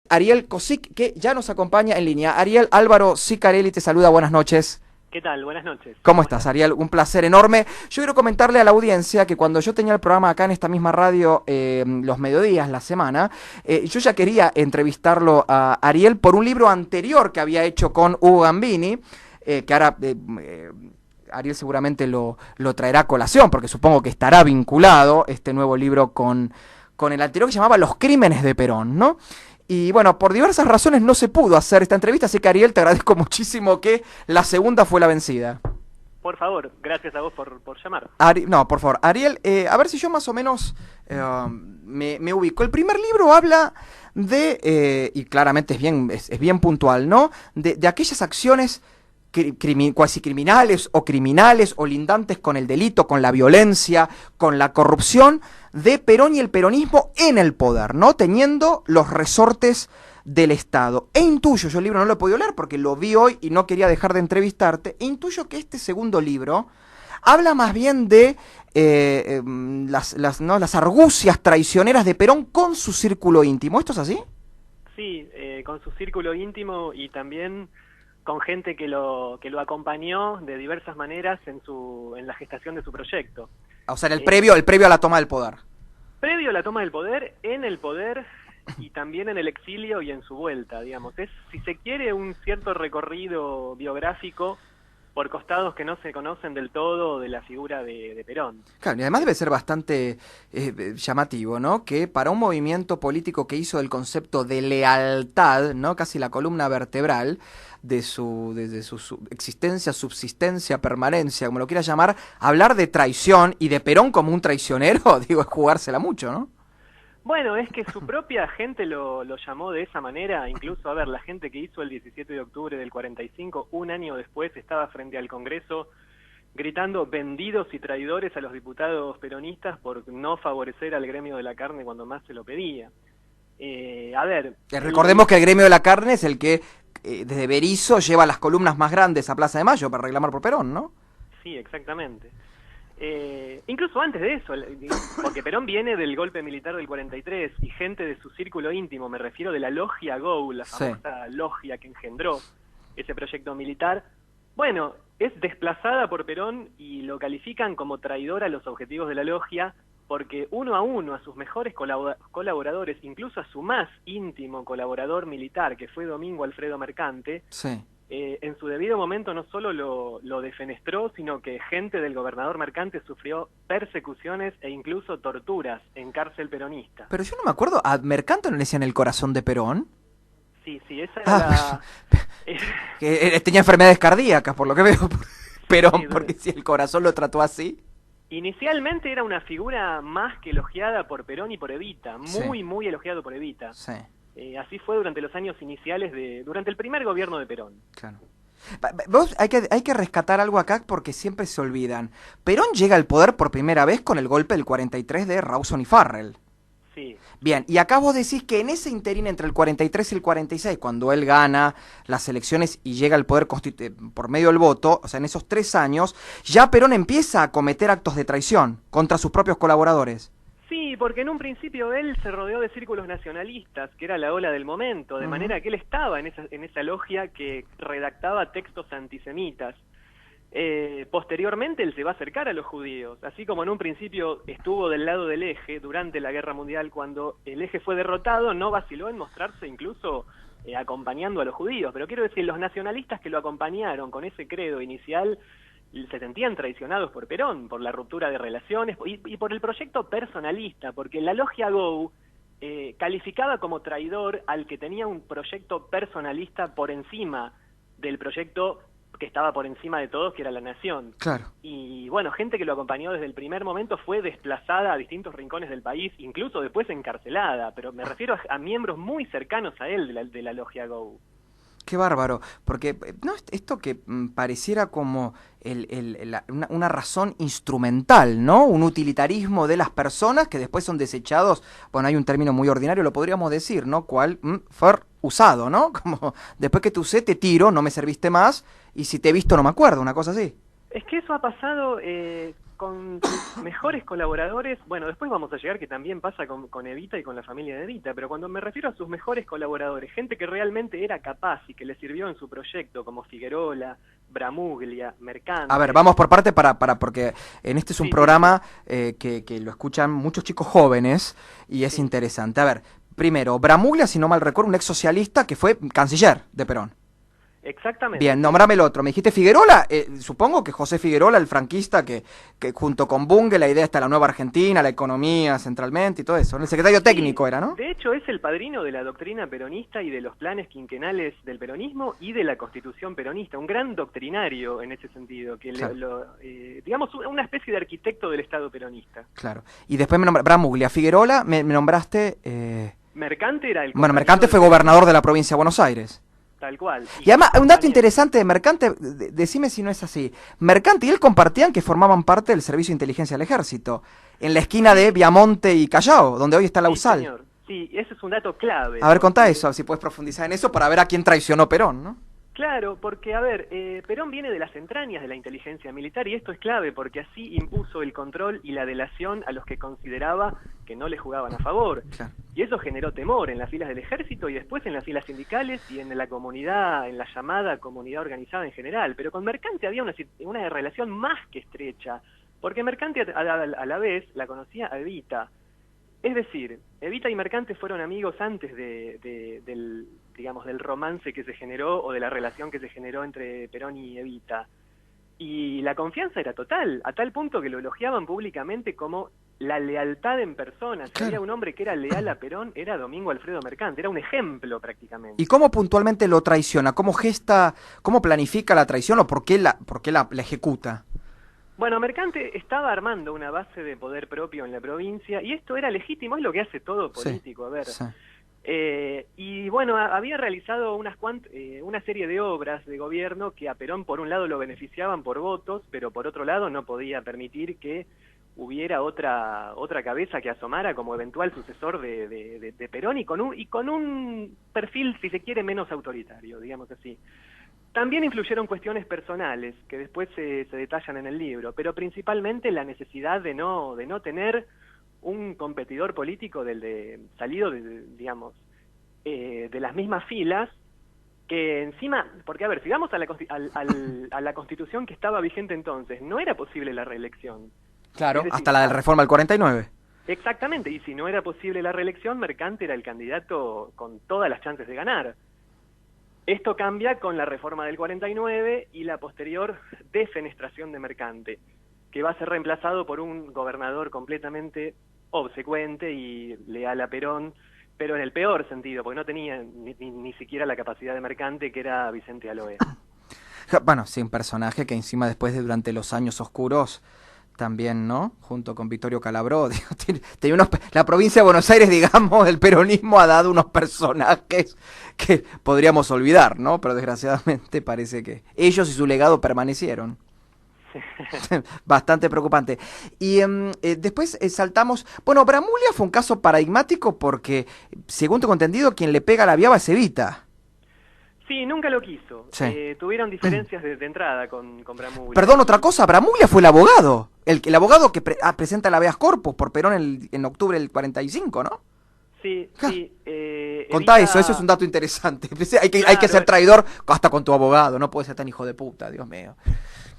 Ariel Cosic, que ya nos acompaña en línea. Ariel, Álvaro Sicarelli te saluda, buenas noches. ¿Qué tal? Buenas noches. ¿Cómo estás, Ariel? Un placer enorme. Yo quiero comentarle a la audiencia que cuando yo tenía el programa acá en esta misma radio, los mediodías, la semana, yo ya quería entrevistarlo a Ariel por un libro anterior que había hecho con Hugo Gambini, que ahora Ariel seguramente lo traerá a colación, porque supongo que estará vinculado este nuevo libro con el anterior que se llamaba Los Crímenes de Perón, ¿no? Y bueno, por diversas razones no se pudo hacer esta entrevista, así que Ariel, te agradezco muchísimo que la segunda fue la vencida. Por favor, gracias a vos por llamar. No, por favor, Ariel, a ver si yo más o menos me ubico. El primer libro habla de, y claramente es bien puntual, ¿no? De aquellas acciones cuasi criminales o lindantes con el delito, con la violencia, con la corrupción de Perón y el peronismo en el poder, ¿no? Teniendo los resortes del Estado. E intuyo, yo el libro no lo he podido leer porque lo vi hoy y no quería dejar de entrevistarte, e intuyo que este segundo libro habla más bien de las argucias traicioneras de Perón con su círculo íntimo. ¿Esto es así? Sí, con su círculo íntimo y también con gente que lo acompañó de diversas maneras en la gestación de su proyecto. O sea, el previo a la toma del poder. Previo a la toma del poder, en el poder y también en el exilio y en su vuelta, digamos. Es, si se quiere, un cierto recorrido biográfico por costados que no se conocen del todo de la figura de Perón. Claro, y además debe ser bastante llamativo, ¿no? Que para un movimiento político que hizo el concepto de lealtad, ¿no? Casi la columna vertebral de su existencia, subsistencia, permanencia, como lo quieras llamar, hablar de traición y de Perón como un traicionero, digo, es jugársela mucho, ¿no? Bueno, es que su propia gente lo llamó de esa manera, incluso, a ver, la gente que hizo el 17 de octubre del 45, un año después estaba frente al Congreso gritando vendidos y traidores a los diputados peronistas por no favorecer al gremio de la carne cuando más se lo pedía. A ver... Recordemos que el gremio de la carne es el que desde Berisso lleva las columnas más grandes a Plaza de Mayo para reclamar por Perón, ¿no? Sí, exactamente. Incluso antes de eso, porque Perón viene del golpe militar del 43 y gente de su círculo íntimo, me refiero de la logia GO, la famosa logia que engendró ese proyecto militar, bueno, es desplazada por Perón y lo califican como traidor a los objetivos de la logia porque uno a sus mejores colaboradores, incluso a su más íntimo colaborador militar, que fue Domingo Alfredo Mercante, sí. En su debido momento no solo lo defenestró, sino que gente del gobernador Mercante sufrió persecuciones e incluso torturas en cárcel peronista. Pero yo no me acuerdo, ¿a Mercante no le decían el corazón de Perón? Sí, esa era que tenía enfermedades cardíacas, por lo que veo, Perón, sí, porque si el corazón lo trató así... Inicialmente era una figura más que elogiada por Perón y por Evita, muy elogiado por Evita. Sí. Así fue durante los años iniciales durante el primer gobierno de Perón. Claro. Vos hay que rescatar algo acá porque siempre se olvidan. Perón llega al poder por primera vez con el golpe del 43 de Rawson y Farrell. Sí. Bien, y acá vos decís que en ese interín entre el 43 y el 46, cuando él gana las elecciones y llega al poder por medio del voto, o sea, en esos 3 años, ya Perón empieza a cometer actos de traición contra sus propios colaboradores. Sí, porque en un principio él se rodeó de círculos nacionalistas, que era la ola del momento, de manera que él estaba en esa logia que redactaba textos antisemitas. Posteriormente él se va a acercar a los judíos, así como en un principio estuvo del lado del Eje durante la Guerra Mundial, cuando el Eje fue derrotado, no vaciló en mostrarse incluso acompañando a los judíos. Pero quiero decir, los nacionalistas que lo acompañaron con ese credo inicial se sentían traicionados por Perón, por la ruptura de relaciones y por el proyecto personalista, porque la logia GO calificaba como traidor al que tenía un proyecto personalista por encima del proyecto que estaba por encima de todos, que era la nación. Claro. Y bueno, gente que lo acompañó desde el primer momento fue desplazada a distintos rincones del país, incluso después encarcelada, pero me refiero a miembros muy cercanos a él de la logia GO. Qué bárbaro, porque no esto que pareciera como una razón instrumental, ¿no? Un utilitarismo de las personas que después son desechados, bueno, hay un término muy ordinario, lo podríamos decir, ¿no? Cual fue usado, ¿no? Como después que te usé te tiro, no me serviste más, y si te he visto no me acuerdo, una cosa así. Es que eso ha pasado con sus mejores colaboradores. Bueno, después vamos a llegar que también pasa con Evita y con la familia de Evita, pero cuando me refiero a sus mejores colaboradores, gente que realmente era capaz y que le sirvió en su proyecto, como Figuerola, Bramuglia, Mercante. A ver, vamos por parte porque en este es un Sí, programa que lo escuchan muchos chicos jóvenes y es interesante. A ver, primero, Bramuglia, si no mal recuerdo, un ex socialista que fue canciller de Perón. Exactamente. Bien, nombrame el otro. Me dijiste Figuerola, supongo que José Figuerola, el franquista, que junto con Bunge la idea está la nueva Argentina, la economía centralmente y todo eso. El secretario técnico era, ¿no? De hecho, es el padrino de la doctrina peronista y de los planes quinquenales del peronismo y de la constitución peronista. Un gran doctrinario en ese sentido, que Claro. digamos, una especie de arquitecto del Estado peronista. Claro. Y después me nombraste Bramuglia. Figuerola, me nombraste... Mercante era el Bueno, compañero Mercante fue gobernador de la provincia de Buenos Aires. Tal cual. Y además, un dato interesante de Mercante, decime si no es así. Mercante y él compartían que formaban parte del Servicio de Inteligencia del Ejército, en la esquina de Viamonte y Callao, donde hoy está la Sí, USAL. señor. Sí, ese es un dato clave. A ver, contá porque- eso, si puedes profundizar en eso para ver a quién traicionó Perón, ¿no? Claro, porque, a ver, Perón viene de las entrañas de la inteligencia militar y esto es clave porque así impuso el control y la delación a los que consideraba que no le jugaban a favor. Claro. Y eso generó temor en las filas del ejército y después en las filas sindicales y en la comunidad, en la llamada comunidad organizada en general. Pero con Mercante había una relación más que estrecha, porque Mercante a la vez la conocía a Evita. Es decir, Evita y Mercante fueron amigos antes del, digamos, del romance que se generó o de la relación que se generó entre Perón y Evita. Y la confianza era total, a tal punto que lo elogiaban públicamente como la lealtad en persona. Si Claro. había un hombre que era leal a Perón, era Domingo Alfredo Mercante, era un ejemplo prácticamente. ¿Y cómo puntualmente lo traiciona? ¿Cómo gesta, cómo planifica la traición o por qué la ejecuta? Bueno, Mercante estaba armando una base de poder propio en la provincia y esto era legítimo, es lo que hace todo político, a ver. Sí. Y bueno, había realizado una serie de obras de gobierno que a Perón por un lado lo beneficiaban por votos, pero por otro lado no podía permitir que hubiera otra cabeza que asomara como eventual sucesor de Perón y con un perfil, si se quiere, menos autoritario, digamos así. También influyeron cuestiones personales que después se detallan en el libro, pero principalmente la necesidad de no tener un competidor político salido digamos, de las mismas filas, que encima, porque a ver, si vamos a la Constitución que estaba vigente entonces, no era posible la reelección. Claro, Es decir, hasta la del Reforma del 49. Exactamente, y si no era posible la reelección, Mercante era el candidato con todas las chances de ganar. Esto cambia con la reforma del 49 y la posterior defenestración de Mercante, que va a ser reemplazado por un gobernador completamente obsecuente y leal a Perón, pero en el peor sentido, porque no tenía ni siquiera la capacidad de Mercante, que era Vicente Aloe. Bueno, sí, un personaje que encima después durante los años oscuros también, ¿no? Junto con Vittorio Calabró, digo, tiene la provincia de Buenos Aires, digamos, el peronismo ha dado unos personajes que podríamos olvidar, ¿no? Pero desgraciadamente parece que ellos y su legado permanecieron. Bastante preocupante. Y después saltamos... Bueno, Bramuglia fue un caso paradigmático porque, según tengo entendido, quien le pega a la viaba es Evita. Sí, nunca lo quiso. Sí. Tuvieron diferencias de entrada con Bramuglia. Perdón, otra cosa, Bramuglia fue el abogado. El abogado que presenta el habeas corpus por Perón en octubre del 45, ¿no? Sí, Ja. sí. Contá Evita- eso es un dato interesante. Hay que Claro. ser traidor hasta con tu abogado, no puede ser tan hijo de puta, Dios mío.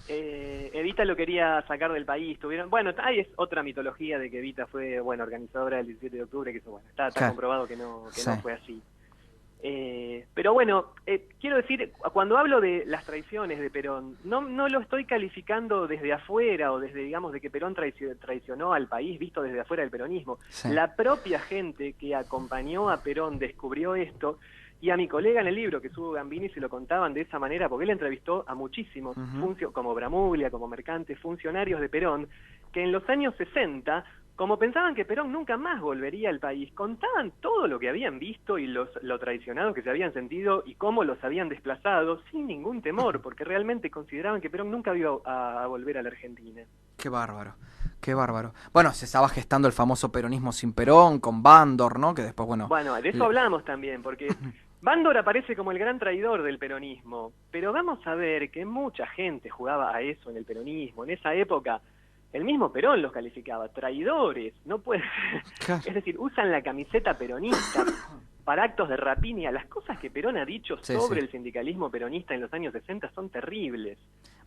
Evita lo quería sacar del país, bueno, ahí es otra mitología de que Evita fue, bueno, organizadora del 17 de octubre, que eso, bueno, está Claro. comprobado que no Sí. fue así. Pero bueno, quiero decir, cuando hablo de las traiciones de Perón, no lo estoy calificando desde afuera o desde, digamos, de que Perón traicionó al país visto desde afuera del peronismo. Sí. La propia gente que acompañó a Perón descubrió esto. Y a mi colega en el libro, que Hugo Gambini, se lo contaban de esa manera, porque él entrevistó a muchísimos, como Bramuglia, como Mercante, funcionarios de Perón, que en los años 60, como pensaban que Perón nunca más volvería al país, contaban todo lo que habían visto y lo traicionados que se habían sentido y cómo los habían desplazado sin ningún temor, porque realmente consideraban que Perón nunca iba a volver a la Argentina. Qué bárbaro, Qué bárbaro. Bueno, se estaba gestando el famoso peronismo sin Perón, con Bandor, ¿no? Que después, bueno... Bueno, de eso hablamos también, porque Bandor aparece como el gran traidor del peronismo, pero vamos a ver que mucha gente jugaba a eso en el peronismo. En esa época, el mismo Perón los calificaba traidores, no puede Claro. es decir, usan la camiseta peronista para actos de rapiña. Las cosas que Perón ha dicho Sí, sobre sí. el sindicalismo peronista en los años 60 son terribles.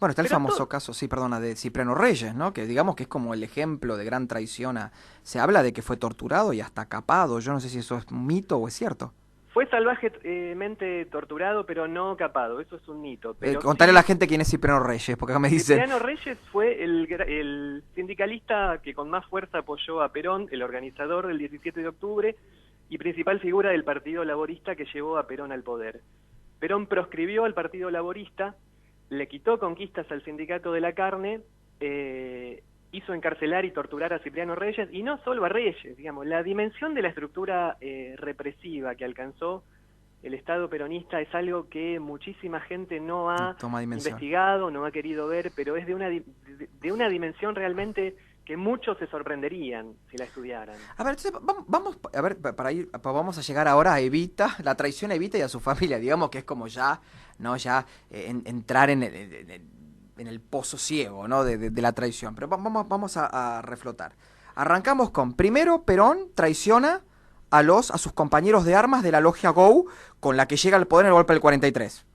Bueno, está el Pero famoso caso, sí, perdona, de Cipriano Reyes, ¿no? Que digamos que es como el ejemplo de gran traición Se habla de que fue torturado y hasta capado. Yo no sé si eso es un mito o es cierto. fue salvajemente torturado, pero no capado, eso es un mito. Pero Contarle a sí, la gente quién es Cipriano Reyes, porque acá me dicen... Cipriano Reyes fue el sindicalista que con más fuerza apoyó a Perón, el organizador del 17 de octubre y principal figura del Partido Laborista que llevó a Perón al poder. Perón proscribió al Partido Laborista, le quitó conquistas al Sindicato de la Carne, hizo encarcelar y torturar a Cipriano Reyes, y no solo a Reyes, digamos, la dimensión de la estructura represiva que alcanzó el Estado peronista es algo que muchísima gente no ha investigado, no ha querido ver, pero es de una dimensión realmente que muchos se sorprenderían si la estudiaran. A ver, entonces, vamos, a ver, vamos a llegar ahora a Evita, la traición a Evita y a su familia, digamos que es como ya, ¿no? Ya entrar en el pozo ciego, ¿no? De la traición. Pero vamos a reflotar. Arrancamos con, primero, Perón traiciona a sus compañeros de armas de la logia GO, con la que llega al poder en el golpe del 43.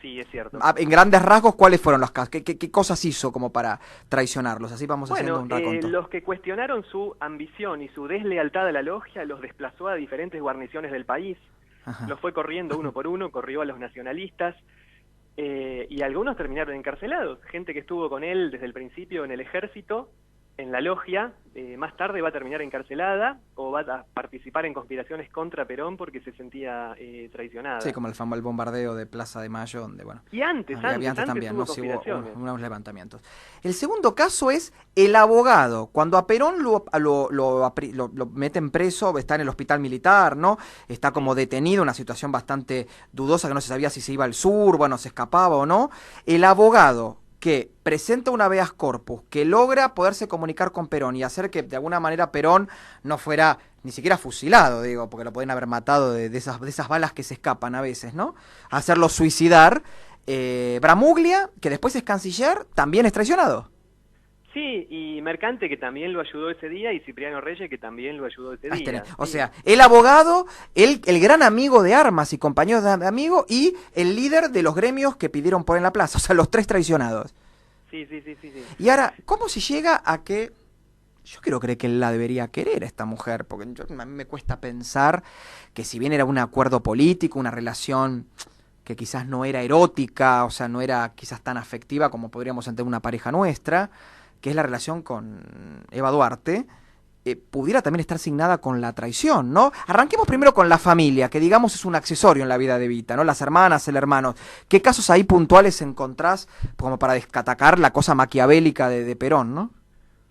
Sí, es cierto. En grandes rasgos, ¿cuáles fueron los casos? ¿Qué cosas hizo como para traicionarlos? Así vamos haciendo un raconto. Los que cuestionaron su ambición y su deslealtad a la logia los desplazó a diferentes guarniciones del país. Ajá. Los fue corriendo uno por uno, corrió a los nacionalistas, y algunos terminaron encarcelados. Gente que estuvo con él desde el principio en el ejército, en la logia, más tarde va a terminar encarcelada o va a participar en conspiraciones contra Perón porque se sentía traicionada. Sí, como el bombardeo de Plaza de Mayo, donde, bueno... Y antes también, hubo ¿no? Sí, hubo conspiraciones. unos levantamientos. El segundo caso es el abogado. Cuando a Perón lo meten preso, está en el hospital militar, ¿no? Está como detenido, una situación bastante dudosa, que no se sabía si se iba al sur, bueno, se escapaba o no. El abogado que presenta un habeas corpus, que logra poderse comunicar con Perón y hacer que de alguna manera Perón no fuera ni siquiera fusilado, digo, porque lo pueden haber matado de esas balas que se escapan a veces, ¿no? Hacerlo suicidar. Bramuglia, que después es canciller, también es traicionado. Sí, y Mercante, que también lo ayudó ese día, y Cipriano Reyes, que también lo ayudó ese día. O sea, el abogado, el gran amigo de armas y compañero de amigo, y el líder de los gremios que pidieron por en la plaza, o sea, los tres traicionados. Sí. Y ahora, ¿cómo se llega a que... Yo quiero creer que él la debería querer, esta mujer, porque a mí me cuesta pensar que si bien era un acuerdo político, una relación que quizás no era erótica, o sea, no era quizás tan afectiva como podríamos entender una pareja nuestra, que es la relación con Eva Duarte, pudiera también estar signada con la traición, ¿no? Arranquemos primero con la familia, que digamos es un accesorio en la vida de Evita, ¿no? Las hermanas, el hermano. ¿Qué casos ahí puntuales encontrás como para descatacar la cosa maquiavélica de Perón, ¿no?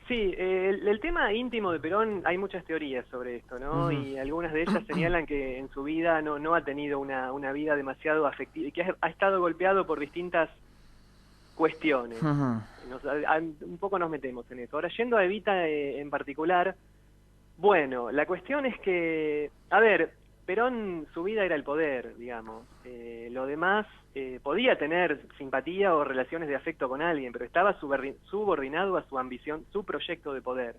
Sí, el tema íntimo de Perón, hay muchas teorías sobre esto, ¿no? Uh-huh. Y algunas de ellas señalan que en su vida no ha tenido una vida demasiado afectiva y que ha estado golpeado por distintas cuestiones. Uh-huh. Un poco nos metemos en eso. Ahora, yendo a Evita en particular, bueno, la cuestión es que, a ver, Perón, su vida era el poder, digamos. Lo demás, podía tener simpatía o relaciones de afecto con alguien, pero estaba subordinado a su ambición, su proyecto de poder.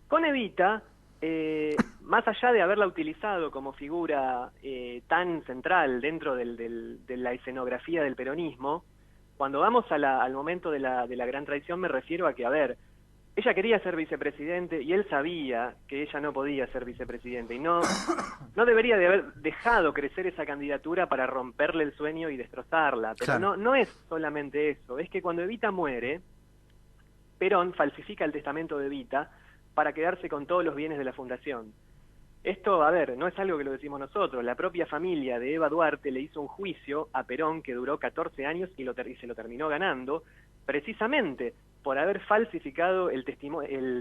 Con Evita, más allá de haberla utilizado como figura tan central dentro de la escenografía del peronismo, cuando vamos al momento de la gran traición me refiero a que, a ver, ella quería ser vicepresidente y él sabía que ella no podía ser vicepresidente y no debería de haber dejado crecer esa candidatura para romperle el sueño y destrozarla. Pero claro, no es solamente eso, es que cuando Evita muere, Perón falsifica el testamento de Evita para quedarse con todos los bienes de la fundación. Esto, a ver, no es algo que lo decimos nosotros. La propia familia de Eva Duarte le hizo un juicio a Perón que duró 14 años y se lo terminó ganando, precisamente por haber falsificado el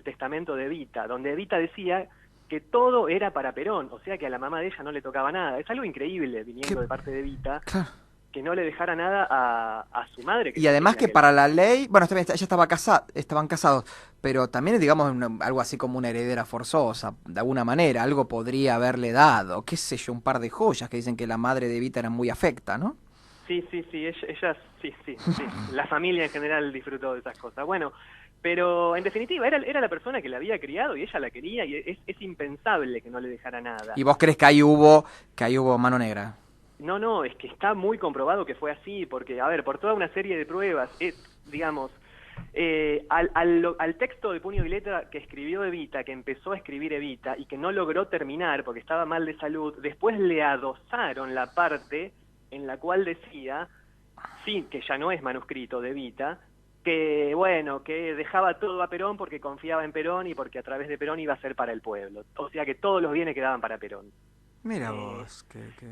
testamento de Evita, donde Evita decía que todo era para Perón, o sea que a la mamá de ella no le tocaba nada. Es algo increíble viniendo de parte de Evita. Claro. que no le dejara nada a su madre. Y además que para la ley, bueno, ella estaba casada, estaban casados, pero también, digamos, algo así como una heredera forzosa, de alguna manera, algo podría haberle dado, qué sé yo, un par de joyas que dicen que la madre de Evita era muy afecta, ¿no? Sí, ella sí, la familia en general disfrutó de esas cosas. Bueno, pero en definitiva era la persona que la había criado y ella la quería y es impensable que no le dejara nada. ¿Y vos crees que ahí hubo mano negra? No, es que está muy comprobado que fue así, porque, a ver, por toda una serie de pruebas, digamos, al texto de puño y letra que escribió Evita, que empezó a escribir Evita y que no logró terminar porque estaba mal de salud, después le adosaron la parte en la cual decía, sí, que ya no es manuscrito de Evita, que bueno, que dejaba todo a Perón porque confiaba en Perón y porque a través de Perón iba a ser para el pueblo. O sea que todos los bienes quedaban para Perón. Mira vos.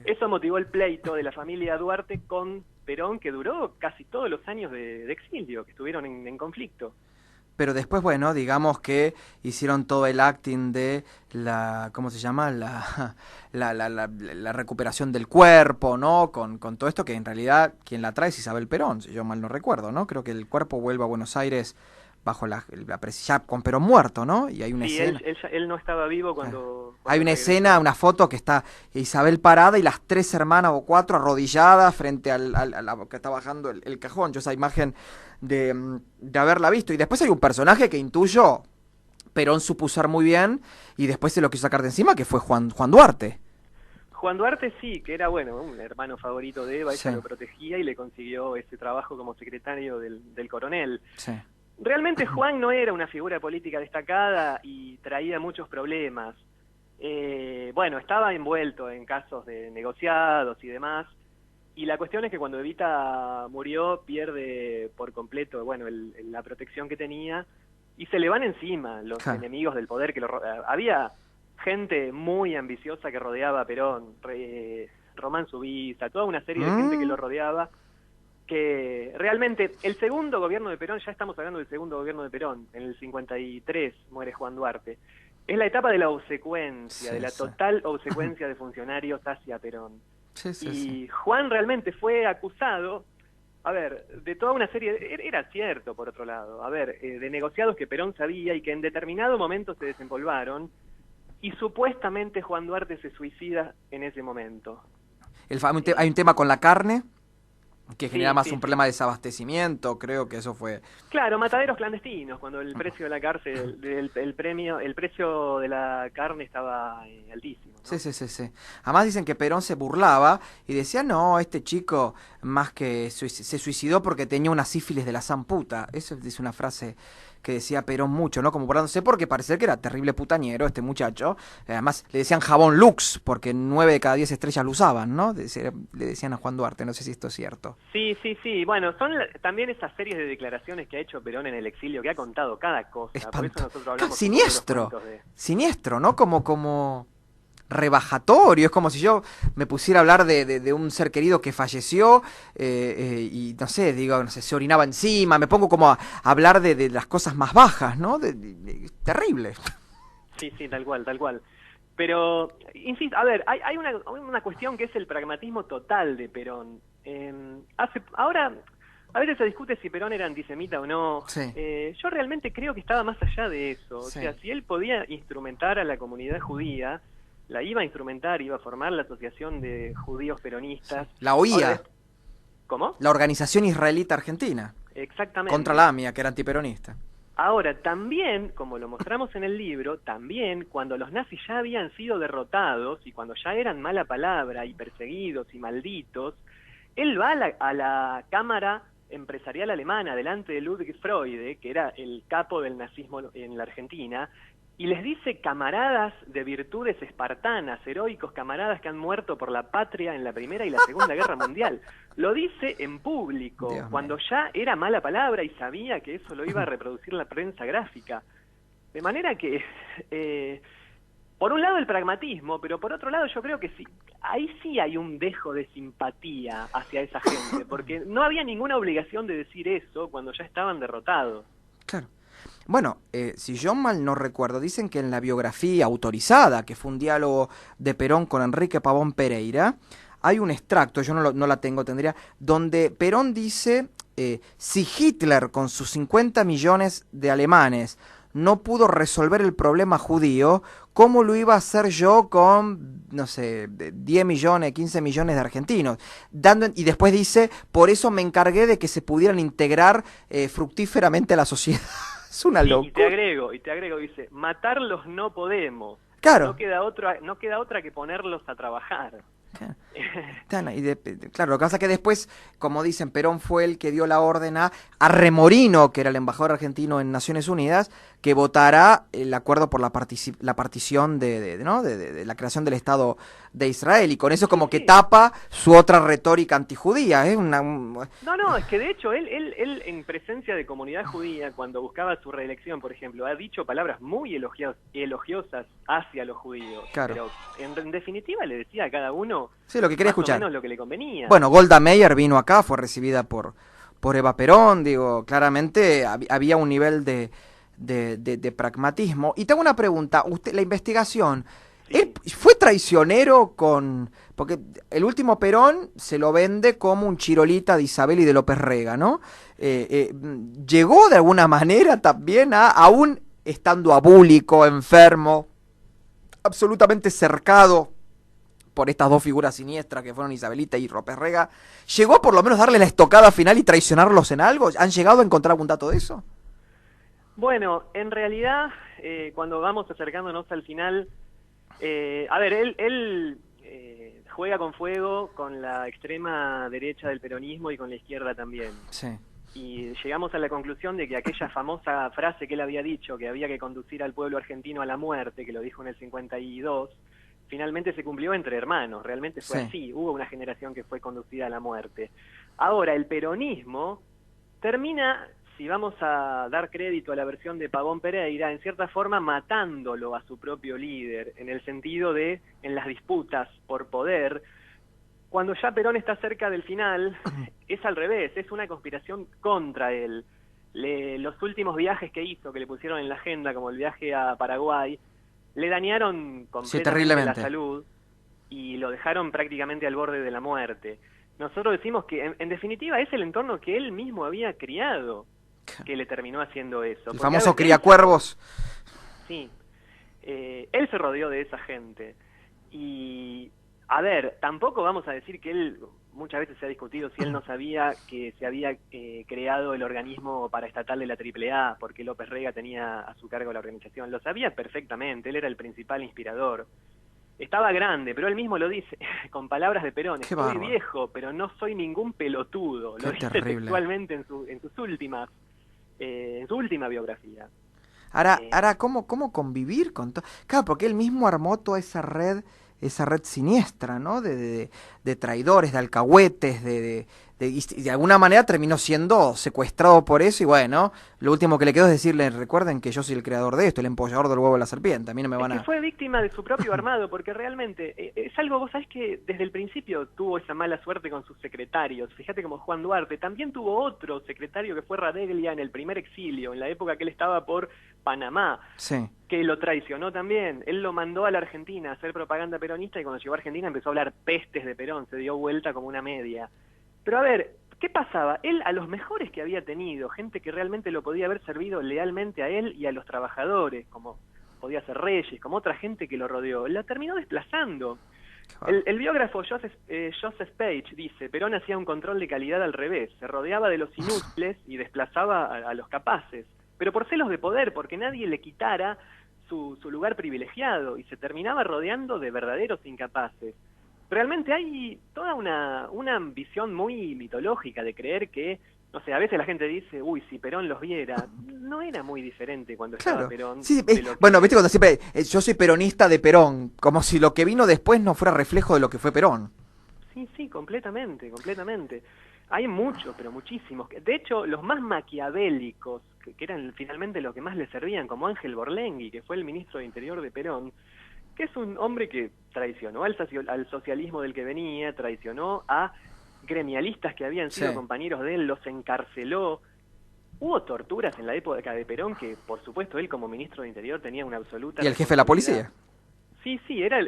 Eso motivó el pleito de la familia Duarte con Perón, que duró casi todos los años de exilio, que estuvieron en conflicto. Pero después, bueno, digamos que hicieron todo el acting de la, ¿cómo se llama? La recuperación del cuerpo, ¿no? Con todo esto que en realidad quien la trae es Isabel Perón, si yo mal no recuerdo, ¿no? Creo que el cuerpo vuelve a Buenos Aires bajo ya con Perón muerto, ¿no? Y hay una escena. Él no estaba vivo cuando hay una regresó. escena, una foto que está Isabel parada y las 3 hermanas o 4 arrodilladas frente a la que está bajando el cajón. Yo esa imagen de haberla visto. Y después hay un personaje que intuyo Perón supo usar muy bien y después se lo quiso sacar de encima, que fue Juan Duarte. Juan Duarte sí, que era bueno, un hermano favorito de Eva, Sí. ella lo protegía y le consiguió ese trabajo como secretario del coronel. Sí. Realmente Juan no era una figura política destacada y traía muchos problemas. Bueno, estaba envuelto en casos de negociados y demás, y la cuestión es que cuando Evita murió pierde por completo, bueno, la protección que tenía y se le van encima los Claro. enemigos del poder que lo había gente muy ambiciosa que rodeaba a Perón, Román Subiza, toda una serie de gente que lo rodeaba, que realmente el segundo gobierno de Perón, ya estamos hablando del segundo gobierno de Perón, en el 53 muere Juan Duarte, es la etapa de la obsecuencia, Sí, de la sí. total obsecuencia de funcionarios hacia Perón. Sí, sí, Y sí. Juan realmente fue acusado, a ver, de toda una serie, era cierto por otro lado, a ver, de negociados que Perón sabía y que en determinado momento se desempolvaron, y supuestamente Juan Duarte se suicida en ese momento. Hay un tema con la carne que genera más sí. un problema de desabastecimiento, creo que eso fue. Claro, mataderos clandestinos, cuando el precio de la cárcel, el precio de la carne estaba altísimo, ¿no? Sí. Además dicen que Perón se burlaba y decía, no, este chico más que se suicidó porque tenía una sífilis de la zamputa. Eso es una frase que decía Perón mucho, ¿no? Como burlándose porque parecía que era terrible putañero este muchacho. Además le decían jabón Lux porque 9 de cada 10 estrellas lo usaban, ¿no? Le decían a Juan Duarte, no sé si esto es cierto. Sí. Bueno, son también esas series de declaraciones que ha hecho Perón en el exilio, que ha contado cada cosa. Por eso nosotros hablamos Siniestro, un poco de los cuentos siniestro, ¿no? Como rebajatorio, es como si yo me pusiera a hablar de un ser querido que falleció y no sé, no sé, se orinaba encima, me pongo como a hablar de las cosas más bajas, ¿no? Terrible. Sí, tal cual. Pero, insisto, a ver, hay una cuestión que es el pragmatismo total de Perón. Ahora, a veces se discute si Perón era antisemita o no. Sí. Yo realmente creo que estaba más allá de eso. Sí. O sea, si él podía instrumentar a la comunidad judía, la iba a instrumentar, iba a formar la Asociación de Judíos Peronistas. La oía. Ahora, ¿cómo? La Organización Israelita Argentina. Exactamente. Contra la AMIA, que era antiperonista. Ahora, también, como lo mostramos en el libro, también cuando los nazis ya habían sido derrotados y cuando ya eran mala palabra y perseguidos y malditos, él va a la Cámara Empresarial Alemana delante de Ludwig Freude, que era el capo del nazismo en la Argentina, y les dice camaradas de virtudes espartanas, heroicos camaradas que han muerto por la patria en la Primera y la Segunda Guerra Mundial. Lo dice en público, Dios cuando mío. ya era mala palabra y sabía que eso lo iba a reproducir la prensa gráfica. De manera que, por un lado el pragmatismo, pero por otro lado yo creo que sí, ahí sí hay un dejo de simpatía hacia esa gente, porque no había ninguna obligación de decir eso cuando ya estaban derrotados. Claro. Bueno, si yo mal no recuerdo, dicen que en la biografía autorizada, que fue un diálogo de Perón con Enrique Pavón Pereira, hay un extracto, yo no la tengo, tendría, donde Perón dice, si Hitler con sus 50 millones de alemanes no pudo resolver el problema judío, ¿cómo lo iba a hacer yo con, no sé, 10 millones, 15 millones de argentinos? Y después dice, por eso me encargué de que se pudieran integrar fructíferamente a la sociedad. Es una locura. Y te agrego, dice, matarlos no podemos. Claro. No queda otra que ponerlos a trabajar. Claro, lo que pasa es que después, como dicen, Perón fue el que dio la orden a Remorino, que era el embajador argentino en Naciones Unidas, que votara el acuerdo por la partición de la creación del Estado de Israel, y con eso como que tapa su otra retórica antijudía. No, es que de hecho él en presencia de comunidad judía, cuando buscaba su reelección, por ejemplo, ha dicho palabras muy elogiosas hacia los judíos, claro. Pero en definitiva le decía a cada uno lo que quería más escuchar. o menos lo que le convenía. Bueno, Golda Meir vino acá, fue recibida por Eva Perón, digo, claramente había un nivel de pragmatismo. Y tengo una pregunta, la investigación, Sí. ¿él fue traicionero porque el último Perón se lo vende como un chirolita de Isabel y de López Rega, ¿no? ¿Llegó de alguna manera también aún estando abúlico, enfermo, absolutamente cercado por estas dos figuras siniestras que fueron Isabelita y López Rega, llegó por lo menos darle la estocada final y traicionarlos en algo? ¿Han llegado a encontrar algún dato de eso? Bueno, en realidad, cuando vamos acercándonos al final, a ver, él juega con fuego con la extrema derecha del peronismo y con la izquierda también. Sí. Y llegamos a la conclusión de que aquella famosa frase que él había dicho, que había que conducir al pueblo argentino a la muerte, que lo dijo en el 52, finalmente se cumplió entre hermanos, realmente fue así, hubo una generación que fue conducida a la muerte. Ahora, el peronismo termina, si vamos a dar crédito a la versión de Pavón Pereira, en cierta forma matándolo a su propio líder, en el sentido de, en las disputas por poder, cuando ya Perón está cerca del final, es al revés, es una conspiración contra él. Los últimos viajes que hizo, que le pusieron en la agenda, como el viaje a Paraguay, le dañaron completamente la salud y lo dejaron prácticamente al borde de la muerte. Nosotros decimos que, en definitiva, es el entorno que él mismo había criado que le terminó haciendo eso. El famoso criacuervos. Sí. Él se rodeó de esa gente. Y, a ver, tampoco vamos a decir que él, muchas veces se ha discutido si él no sabía que se había creado el organismo paraestatal de la AAA, porque López Rega tenía a su cargo la organización. Lo sabía perfectamente, él era el principal inspirador. Estaba grande, pero él mismo lo dice, con palabras de Perón, estoy viejo, pero no soy ningún pelotudo. Lo dice textualmente en su última biografía. Ahora, ¿cómo convivir con todo? Claro, porque él mismo armó toda esa red siniestra, ¿no? De traidores, de alcahuetes, y de alguna manera terminó siendo secuestrado por eso, y bueno, lo último que le quedó es decirle, recuerden que yo soy el creador de esto, el empollador del huevo de la serpiente, a mí no me van a... Que fue víctima de su propio armado, porque realmente es algo, vos sabés que desde el principio tuvo esa mala suerte con sus secretarios. Fíjate como Juan Duarte, también tuvo otro secretario que fue Radeglia en el primer exilio, en la época que él estaba por Panamá, que lo traicionó también. Él lo mandó a la Argentina a hacer propaganda peronista, y cuando llegó a Argentina empezó a hablar pestes de Perón, se dio vuelta como una media. Pero a ver, ¿qué pasaba? Él, a los mejores que había tenido, gente que realmente lo podía haber servido lealmente a él y a los trabajadores, como podía ser Reyes, como otra gente que lo rodeó, la terminó desplazando. El biógrafo Joseph Page dice, Perón hacía un control de calidad al revés, se rodeaba de los inútiles y desplazaba a los capaces, pero por celos de poder, porque nadie le quitara su lugar privilegiado, y se terminaba rodeando de verdaderos incapaces. Realmente hay toda una visión muy mitológica de creer que, no sé, a veces la gente dice, uy, si Perón los viera. No era muy diferente cuando estaba Perón. Sí, bueno, viste cuando siempre, yo soy peronista de Perón, como si lo que vino después no fuera reflejo de lo que fue Perón. Sí, completamente. Hay muchos, pero muchísimos. De hecho, los más maquiavélicos, que eran finalmente los que más le servían, como Ángel Borlengui, que fue el ministro de Interior de Perón, que es un hombre que traicionó al socialismo del que venía, traicionó a gremialistas que habían sido compañeros de él, los encarceló. Hubo torturas en la época de Perón que, por supuesto, él como ministro de Interior tenía una absoluta... ¿Y el jefe de la policía? Sí, era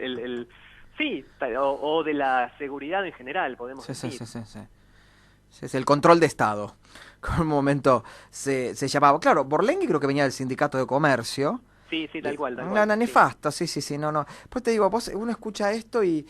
Sí, o de la seguridad en general, podemos decir. Sí. Es el control de Estado. Con un momento se llamaba. Claro, Borlenghi creo que venía del Sindicato de Comercio. Sí, tal cual, tal Una cual. nefasta, sí, no. Pues te digo, uno escucha esto y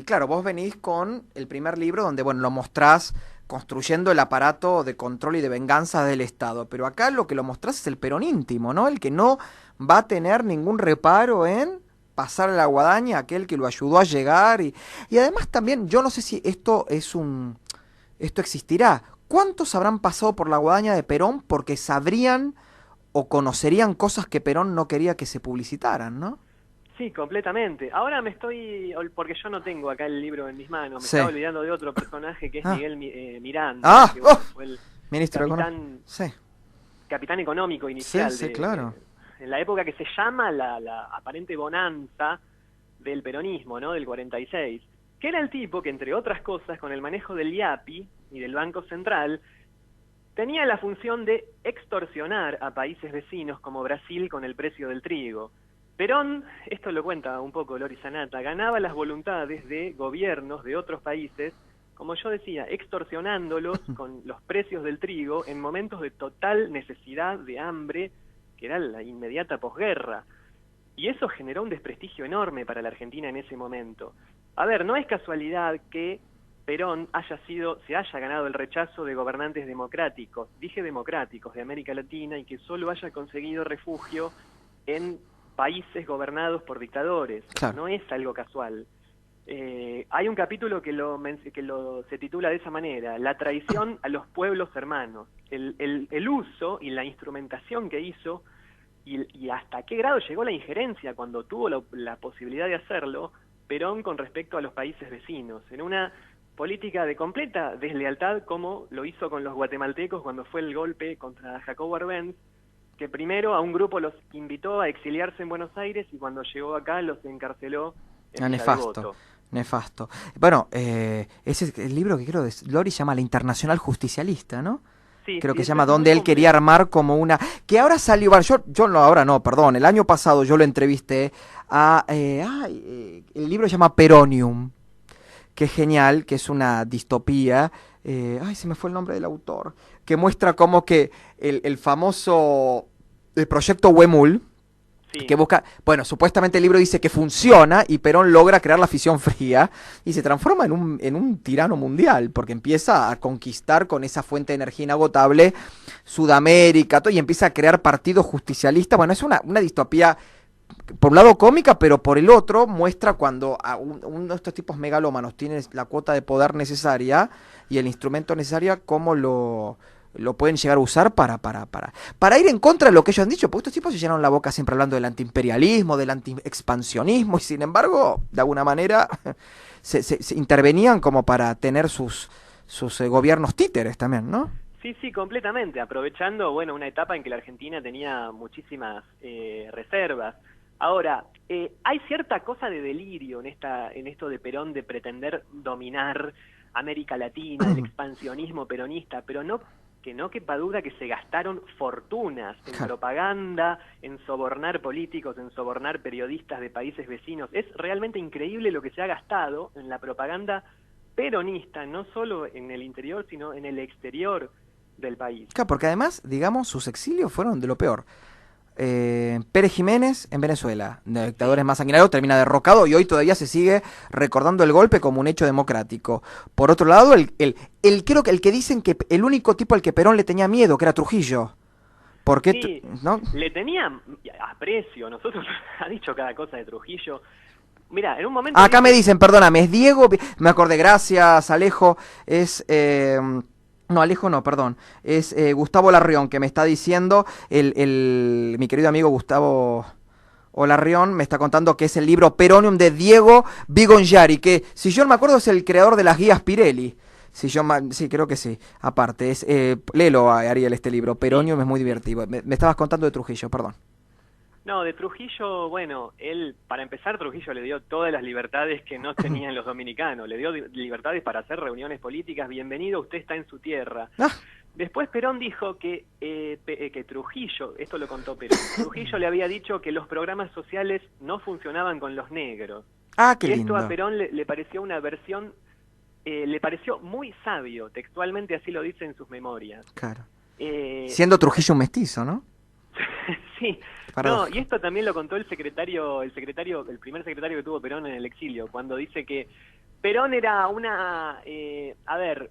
claro, vos venís con el primer libro donde, bueno, lo mostrás construyendo el aparato de control y de venganza del Estado. Pero acá lo que lo mostrás es el Perón íntimo, ¿no? El que no va a tener ningún reparo en pasar la guadaña a aquel que lo ayudó a llegar. Y además también, yo no sé si esto esto existirá. ¿Cuántos habrán pasado por la guadaña de Perón porque sabrían o conocerían cosas que Perón no quería que se publicitaran, ¿no? Sí, completamente. Ahora porque yo no tengo acá el libro en mis manos, me Sí. estaba olvidando de otro personaje que es Miguel Miranda, Ah, que bueno, ¡oh! fue el Ministro de Economía. Sí, capitán económico inicial sí, claro. en la época que se llama la aparente bonanza del peronismo, ¿no? Del 46, que era el tipo que, entre otras cosas, con el manejo del IAPI y del Banco Central, tenía la función de extorsionar a países vecinos como Brasil con el precio del trigo. Perón, esto lo cuenta un poco Lori Sanata, ganaba las voluntades de gobiernos de otros países, como yo decía, extorsionándolos con los precios del trigo en momentos de total necesidad, de hambre, que era la inmediata posguerra. Y eso generó un desprestigio enorme para la Argentina en ese momento. A ver, no es casualidad que Perón se haya ganado el rechazo de gobernantes democráticos, dije democráticos, de América Latina, y que solo haya conseguido refugio en países gobernados por dictadores. Claro. No es algo casual. Hay un capítulo que se titula de esa manera: la traición a los pueblos hermanos. El uso y la instrumentación que hizo, y hasta qué grado llegó la injerencia cuando tuvo la posibilidad de hacerlo Perón con respecto a los países vecinos, en una política de completa deslealtad, como lo hizo con los guatemaltecos cuando fue el golpe contra Jacobo Arbenz, que primero a un grupo los invitó a exiliarse en Buenos Aires y cuando llegó acá los encarceló en Villa Devoto. Nefasto. Bueno, ese es el libro que creo de Lori llama La Internacional Justicialista, ¿no? Sí, creo sí, que se llama, donde él complejo. quería armar como una... Que ahora salió, yo no, ahora no, perdón, el año pasado yo lo entrevisté a... el libro se llama Peronium, que es genial, que es una distopía. Se me fue el nombre del autor. Que muestra como que el famoso proyecto Huemul, Sí. que busca, bueno, supuestamente el libro dice que funciona y Perón logra crear la fisión fría y se transforma en un tirano mundial, porque empieza a conquistar con esa fuente de energía inagotable Sudamérica, todo, y empieza a crear partidos justicialistas. Bueno, es una distopía, por un lado cómica, pero por el otro muestra cuando uno de estos tipos megalómanos tiene la cuota de poder necesaria y el instrumento necesario, cómo lo pueden llegar a usar para ir en contra de lo que ellos han dicho, porque estos tipos se llenaron la boca siempre hablando del antiimperialismo, del antiexpansionismo, y sin embargo, de alguna manera, se intervenían como para tener sus gobiernos títeres también, ¿no? Sí, completamente, aprovechando, bueno, una etapa en que la Argentina tenía muchísimas reservas. Ahora, hay cierta cosa de delirio en esto de Perón de pretender dominar América Latina, el expansionismo peronista, pero que no quepa duda que se gastaron fortunas en propaganda, en sobornar políticos, en sobornar periodistas de países vecinos. Es realmente increíble lo que se ha gastado en la propaganda peronista, no solo en el interior, sino en el exterior del país. Claro, porque además, digamos, sus exilios fueron de lo peor. Pérez Jiménez en Venezuela, de dictadores más sanguinarios, termina derrocado y hoy todavía se sigue recordando el golpe como un hecho democrático. Por otro lado, creo que el que dicen que el único tipo al que Perón le tenía miedo, que era Trujillo. ¿Por qué? Sí, ¿no? Le tenía aprecio, nosotros ha dicho cada cosa de Trujillo. Mira, en un momento... Acá me dicen, perdóname, es Diego, me acordé, gracias Alejo, es... No, Alejo no, perdón. Es Gustavo Larrión que me está diciendo, mi querido amigo Gustavo Larrión me está contando que es el libro Peronium de Diego Vigonyari, que si yo no me acuerdo es el creador de las guías Pirelli. Sí, creo que sí. Aparte, léelo, Ariel, este libro. Peronium es muy divertido. Me estabas contando de Trujillo, perdón. No, de Trujillo, bueno, para empezar, Trujillo le dio todas las libertades que no tenían los dominicanos, le dio libertades para hacer reuniones políticas, bienvenido, usted está en su tierra. Después Perón dijo que Trujillo, esto lo contó Perón, Trujillo le había dicho que los programas sociales no funcionaban con los negros. Ah, qué Y esto a lindo. Perón le pareció una versión, le pareció muy sabio, textualmente así lo dice en sus memorias. Claro. Eh, Siendo Trujillo un mestizo, ¿no? sí, Qué no, y paradójico. esto también lo contó el primer secretario que tuvo Perón en el exilio, cuando dice que Perón era a ver,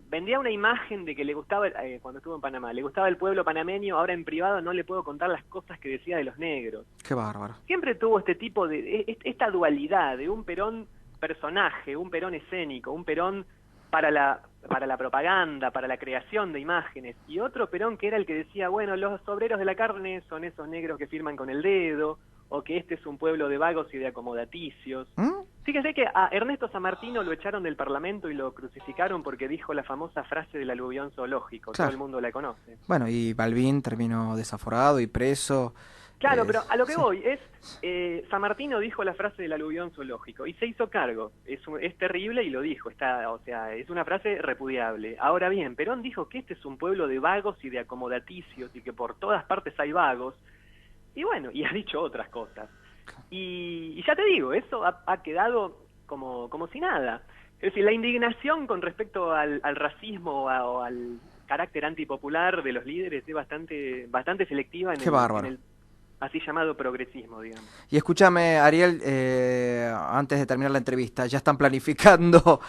vendía una imagen de que le gustaba, cuando estuvo en Panamá, le gustaba el pueblo panameño, ahora en privado no le puedo contar las cosas que decía de los negros. Qué bárbaro. Siempre tuvo este tipo esta dualidad de un Perón personaje, un Perón escénico, un Perón para la propaganda, para la creación de imágenes, y otro Perón que era el que decía, bueno, los obreros de la carne son esos negros que firman con el dedo, o que este es un pueblo de vagos y de acomodaticios. ¿Mm? Fíjese que a Ernesto Sammartino lo echaron del Parlamento y lo crucificaron porque dijo la famosa frase del aluvión zoológico, todo el Claro. mundo la conoce. Bueno, y Balbín terminó desaforado y preso. Claro, pero a lo que Sí. voy es, Sammartino dijo la frase del aluvión zoológico y se hizo cargo. Es terrible y lo dijo, o sea, es una frase repudiable. Ahora bien, Perón dijo que este es un pueblo de vagos y de acomodaticios y que por todas partes hay vagos. Y bueno, y ha dicho otras cosas. Y ya te digo, eso ha quedado como si nada. Es decir, la indignación con respecto al racismo o al carácter antipopular de los líderes es bastante selectiva Qué bárbaro. en el así llamado progresismo, digamos. Y escúchame, Ariel, antes de terminar la entrevista, ¿ya están planificando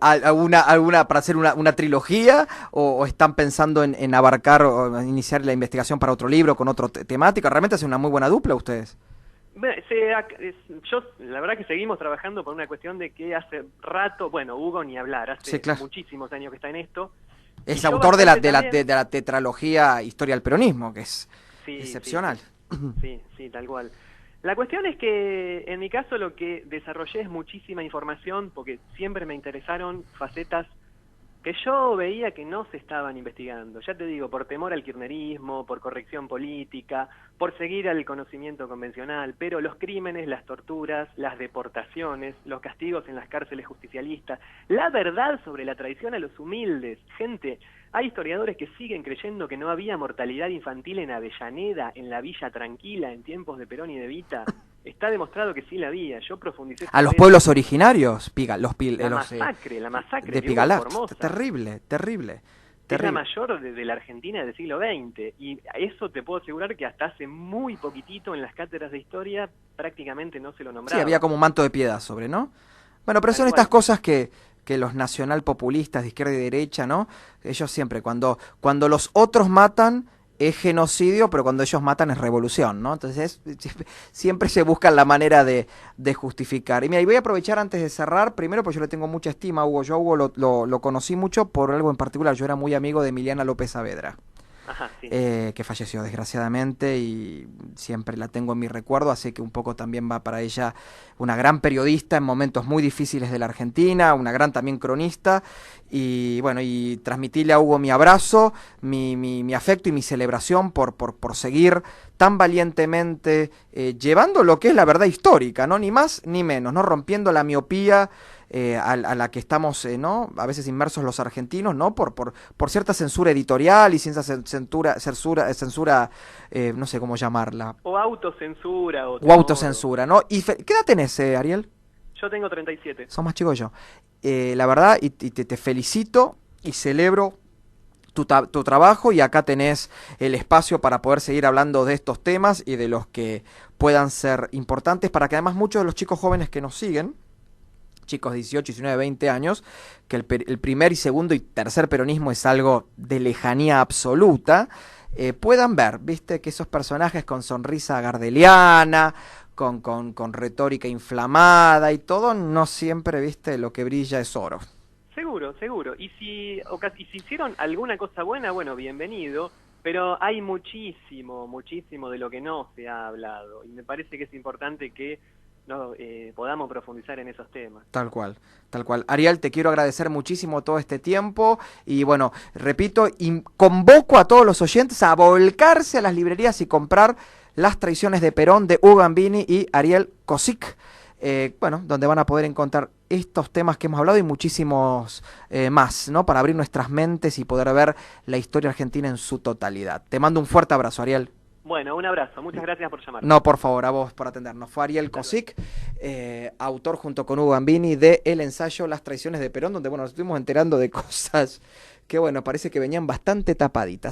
alguna para hacer una trilogía o están pensando en abarcar o iniciar la investigación para otro libro con otro temática? Realmente hacen una muy buena dupla ustedes. Bueno, yo, la verdad que seguimos trabajando por una cuestión de que hace rato, bueno, Hugo ni hablar, hace Sí, claro. muchísimos años que está en esto. Es Y yo autor de la, bastante de la, también. de la tetralogía Historia del Peronismo, que es Sí, excepcional. sí, tal cual. La cuestión es que en mi caso lo que desarrollé es muchísima información porque siempre me interesaron facetas que yo veía que no se estaban investigando. Ya te digo, por temor al kirchnerismo, por corrección política, por seguir al conocimiento convencional, pero los crímenes, las torturas, las deportaciones, los castigos en las cárceles justicialistas, la verdad sobre la traición a los humildes. Gente, hay historiadores que siguen creyendo que no había mortalidad infantil en Avellaneda, en la Villa Tranquila, en tiempos de Perón y de Evita. Está demostrado que sí la había. Yo profundicé A los sobre pueblos originarios, la los, masacre de que hubo en Pigalá. Formosa. Terrible, terrible, Es la terrible. mayor de la Argentina del siglo XX, y eso te puedo asegurar que hasta hace muy poquitito en las cátedras de historia prácticamente no se lo Sí, nombraba. había como un manto de piedad sobre, ¿no? Bueno, pero Tal son estas cual. cosas que los nacionalpopulistas de izquierda y derecha, ¿no? Ellos siempre, cuando los otros matan, es genocidio, pero cuando ellos matan es revolución, ¿no? Entonces siempre se busca la manera de justificar. Y mira, y voy a aprovechar antes de cerrar, primero porque yo le tengo mucha estima a Hugo. Yo a Hugo lo conocí mucho por algo en particular. Yo era muy amigo de Emiliana López Saavedra. Ajá, sí. Que falleció desgraciadamente y siempre la tengo en mi recuerdo, así que un poco también va para ella, una gran periodista en momentos muy difíciles de la Argentina, una gran también cronista, y bueno, y transmitirle a Hugo mi abrazo, mi afecto y mi celebración por seguir tan valientemente llevando lo que es la verdad histórica, ¿no? Ni más ni menos, ¿no? Rompiendo la miopía a la que estamos, ¿no? A veces inmersos los argentinos, ¿no? Por cierta censura editorial y cierta censura, no sé cómo llamarla, O autocensura o o temor, autocensura, ¿no? ¿Qué edad tenés, Ariel? Yo tengo 37. Sos más chico que yo. La verdad, y te felicito y celebro tu trabajo, y acá tenés el espacio para poder seguir hablando de estos temas y de los que puedan ser importantes, para que además muchos de los chicos jóvenes que nos siguen, chicos de 18, 19, 20 años, que el primer y segundo y tercer peronismo es algo de lejanía absoluta, puedan ver, viste, que esos personajes con sonrisa gardeliana, con retórica inflamada y todo, no siempre, viste, lo que brilla es oro. Seguro, seguro. Y si hicieron alguna cosa buena, bueno, bienvenido, pero hay muchísimo de lo que no se ha hablado, y me parece que es importante que podamos profundizar en esos temas. Tal cual, tal cual. Ariel, te quiero agradecer muchísimo todo este tiempo y bueno, repito, convoco a todos los oyentes a volcarse a las librerías y comprar Las traiciones de Perón de Hugo Gambini y Ariel Kosick, bueno, donde van a poder encontrar estos temas que hemos hablado y muchísimos más, ¿no? Para abrir nuestras mentes y poder ver la historia argentina en su totalidad. Te mando un fuerte abrazo, Ariel. Bueno, un abrazo. Muchas gracias por llamar. No, por favor, a vos por atendernos. Fue Ariel Kosick, autor junto con Hugo Gambini de el ensayo Las traiciones de Perón, donde bueno, nos estuvimos enterando de cosas que bueno, parece que venían bastante tapaditas.